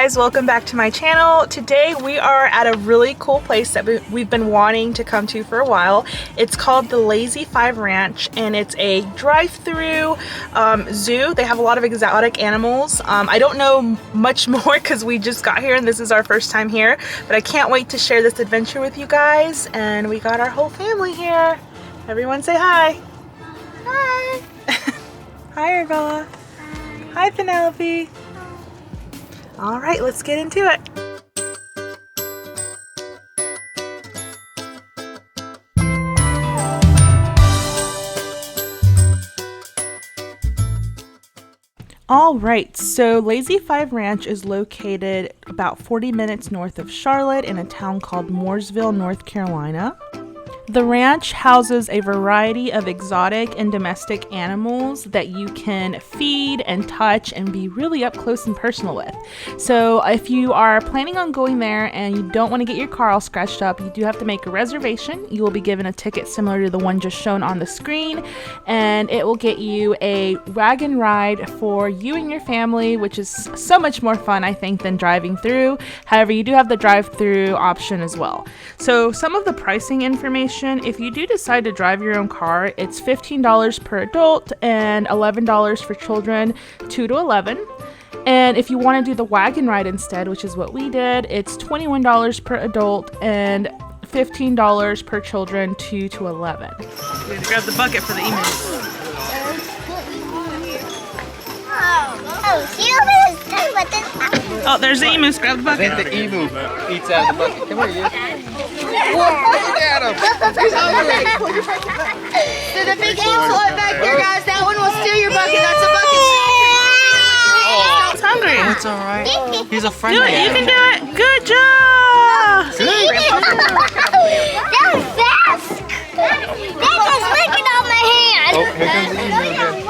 guys, welcome back to my channel. Today we are at a really cool place that we've been wanting to come to for a while. It's called the Lazy 5 Ranch and it's a drive-through zoo. They have a lot of exotic animals. I don't know much more because we just got here and this is our first time here, but I can't wait to share this adventure with you guys. And we got our whole family here. Everyone say hi. Hi. Hi Arabella. Hi Penelope. All right, let's get into it. All right, so Lazy 5 Ranch is located about 40 minutes north of Charlotte in a town called Mooresville, North Carolina. The ranch houses a variety of exotic and domestic animals that you can feed and touch and be really up close and personal with. So if you are planning on going there and you don't want to get your car all scratched up, you do have to make a reservation. You will be given a ticket similar to the one just shown on the screen, and it will get you a wagon ride for you and your family, which is so much more fun, I think, than driving through. However, you do have the drive-through option as well. So some of the pricing information: if you do decide to drive your own car, it's $15 per adult and $11 for children 2 to 11. And if you want to do the wagon ride instead, which is what we did, it's $21 per adult and $15 per children 2 to 11. We have to grab the bucket for the emu. Oh, there's the emu. Grab the bucket. I think the emu eats out of the bucket. Come here, you. Look at him. He's hungry. So the big antelope back there, guys, that one will steal your bucket. That's a bucket snatcher. Oh, it's hungry. That's all right. He's a friendly Do it. You can do it. Good job. That was fast. That was licking on my hand. Oh, here comes the emu again.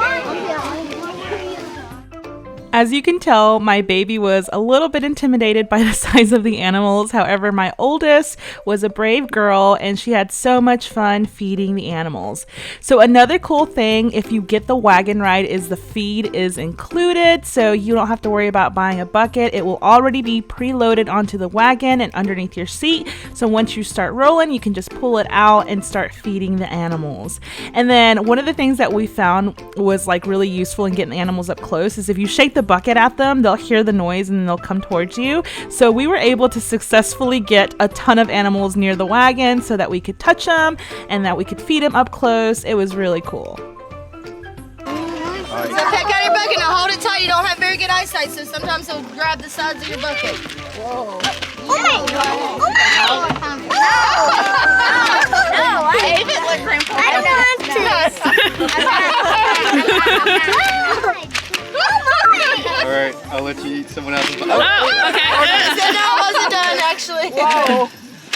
As you can tell, my baby was a little bit intimidated by the size of the animals. However, my oldest was a brave girl and she had so much fun feeding the animals. So another cool thing, if you get the wagon ride, is the feed is included. So you don't have to worry about buying a bucket. It will already be preloaded onto the wagon and underneath your seat. So once you start rolling, you can just pull it out and start feeding the animals. And then one of the things that we found was like really useful in getting the animals up close is if you shake the bucket at them, they'll hear the noise and they'll come towards you. So we were able to successfully get a ton of animals near the wagon so that we could touch them and that we could feed them up close. It was really cool. So pick out your bucket. Now hold it tight. You don't have very good eyesight, so sometimes they'll grab the sides of your bucket. Whoa. Oh my God. Oh my God. No, I hate it like Grandpa. I don't want to. All right, I'll let you eat someone else's bucket. Oh, okay. No, it wasn't done, actually. Whoa.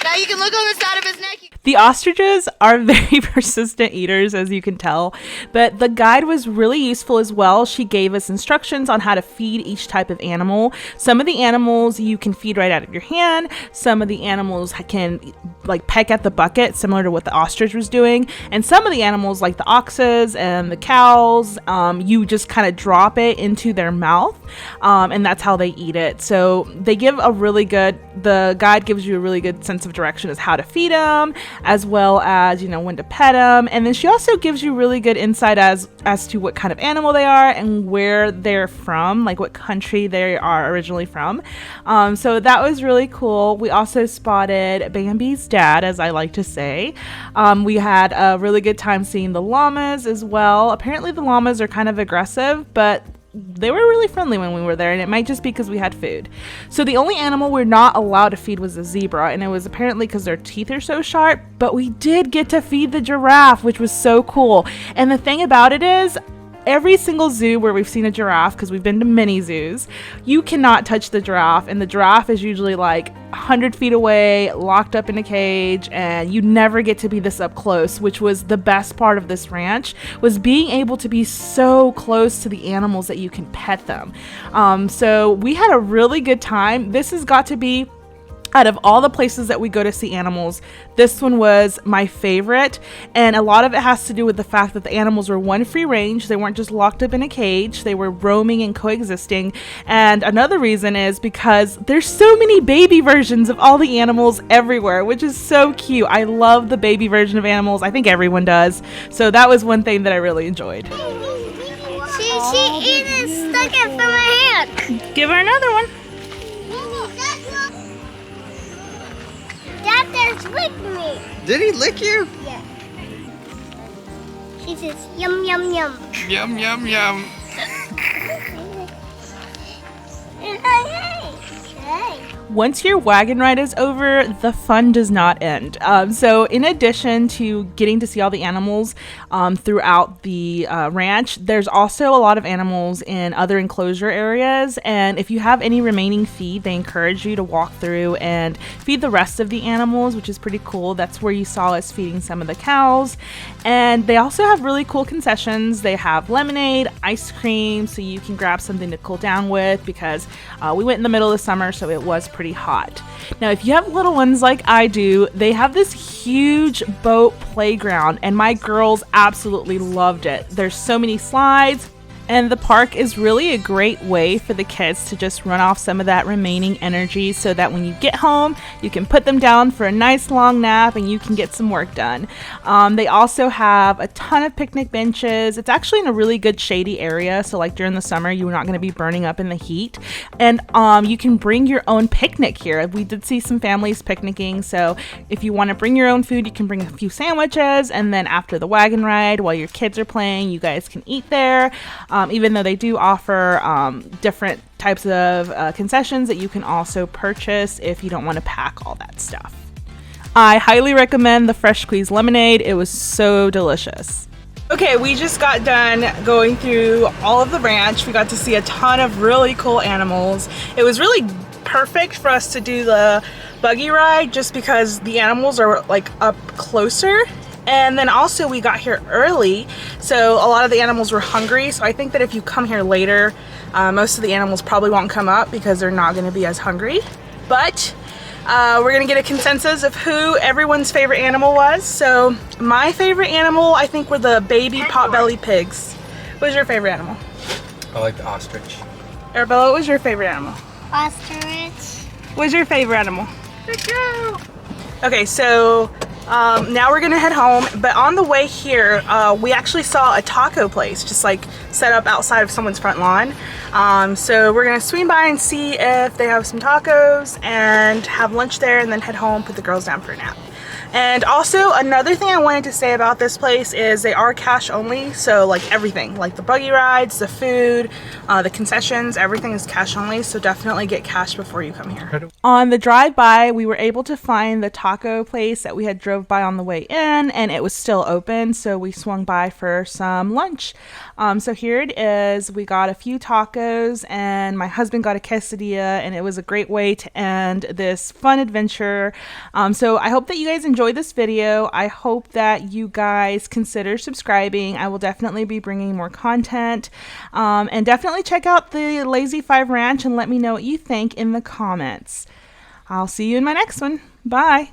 Now you can look on the side of his neck. The ostriches are very persistent eaters, as you can tell, but the guide was really useful as well. She gave us instructions on how to feed each type of animal. Some of the animals you can feed right out of your hand. Some of the animals can like peck at the bucket, similar to what the ostrich was doing. And some of the animals, like the oxes and the cows, you just kind of drop it into their mouth, and that's how they eat it. So they give the guide gives you a really good sense of direction as how to feed them, as well as, when to pet them. And then she also gives you really good insight as to what kind of animal they are and where they're from, like what country they are originally from. So that was really cool. We also spotted Bambi's dad, as I like to say. We had a really good time seeing the llamas as well. Apparently the llamas are kind of aggressive, but they were really friendly when we were there, and it might just be because we had food. So the only animal we're not allowed to feed was a zebra, and it was apparently because their teeth are so sharp, but we did get to feed the giraffe, which was so cool. And the thing about it is, every single zoo where we've seen a giraffe, because we've been to many zoos, you cannot touch the giraffe, and the giraffe is usually like 100 feet away, locked up in a cage, and you never get to be this up close, which was the best part of this ranch, was being able to be so close to the animals that you can pet them. So we had a really good time. This has got to be Out of all the places that we go to see animals, this one was my favorite, and a lot of it has to do with the fact that the animals were one, free range. They weren't just locked up in a cage. They were roaming and coexisting. And another reason is because there's so many baby versions of all the animals everywhere, which is so cute. I love the baby version of animals. I think everyone does. So that was one thing that I really enjoyed. She ate it, stuck it from my hand. Give her another one. Dad just licked me. Did he lick you? Yeah. She says, yum, yum, yum. Yum, yum, yum. Hey. Once your wagon ride is over, the fun does not end. So in addition to getting to see all the animals throughout the ranch, there's also a lot of animals in other enclosure areas. And if you have any remaining feed, they encourage you to walk through and feed the rest of the animals, which is pretty cool. That's where you saw us feeding some of the cows. And they also have really cool concessions. They have lemonade, ice cream, so you can grab something to cool down with, because we went in the middle of the summer, so it was pretty hot. Now, if you have little ones like I do, they have this huge boat playground, and my girls absolutely loved it. There's so many slides, and the park is really a great way for the kids to just run off some of that remaining energy, so that when you get home, you can put them down for a nice long nap and you can get some work done. They also have a ton of picnic benches. It's actually in a really good shady area, so like during the summer, you're not going to be burning up in the heat. And you can bring your own picnic here. We did see some families picnicking, so if you want to bring your own food, you can bring a few sandwiches, and then after the wagon ride, while your kids are playing, you guys can eat there. Even though they do offer different types of concessions that you can also purchase if you don't want to pack all that stuff. I highly recommend the fresh squeezed lemonade. It was so delicious. Okay, we just got done going through all of the ranch. We got to see a ton of really cool animals. It was really perfect for us to do the buggy ride just because the animals are like up closer. And then also we got here early, so a lot of the animals were hungry. So I think that if you come here later, most of the animals probably won't come up because they're not going to be as hungry. But we're going to get a consensus of who everyone's favorite animal was. So my favorite animal, I think, were the baby potbelly pigs. What was your favorite animal? I like the ostrich. Arabella, what was your favorite animal? Ostrich. What was your favorite animal? The cow. Okay, so now we're gonna head home, but on the way here, we actually saw a taco place just like set up outside of someone's front lawn. So we're gonna swing by and see if they have some tacos and have lunch there, and then head home, put the girls down for a nap. And also another thing I wanted to say about this place is they are cash only, so like everything, like the buggy rides, the food, the concessions, everything is cash only, so definitely get cash before you come here. On the drive by, we were able to find the taco place that we had drove by on the way in, and it was still open, so we swung by for some lunch. So here it is. We got a few tacos, and my husband got a quesadilla, and it was a great way to end this fun adventure. So I hope that you guys enjoyed this video. I hope that you guys consider subscribing. I will definitely be bringing more content, and definitely check out the Lazy 5 Ranch and let me know what you think in the comments. I'll see you in my next one. Bye.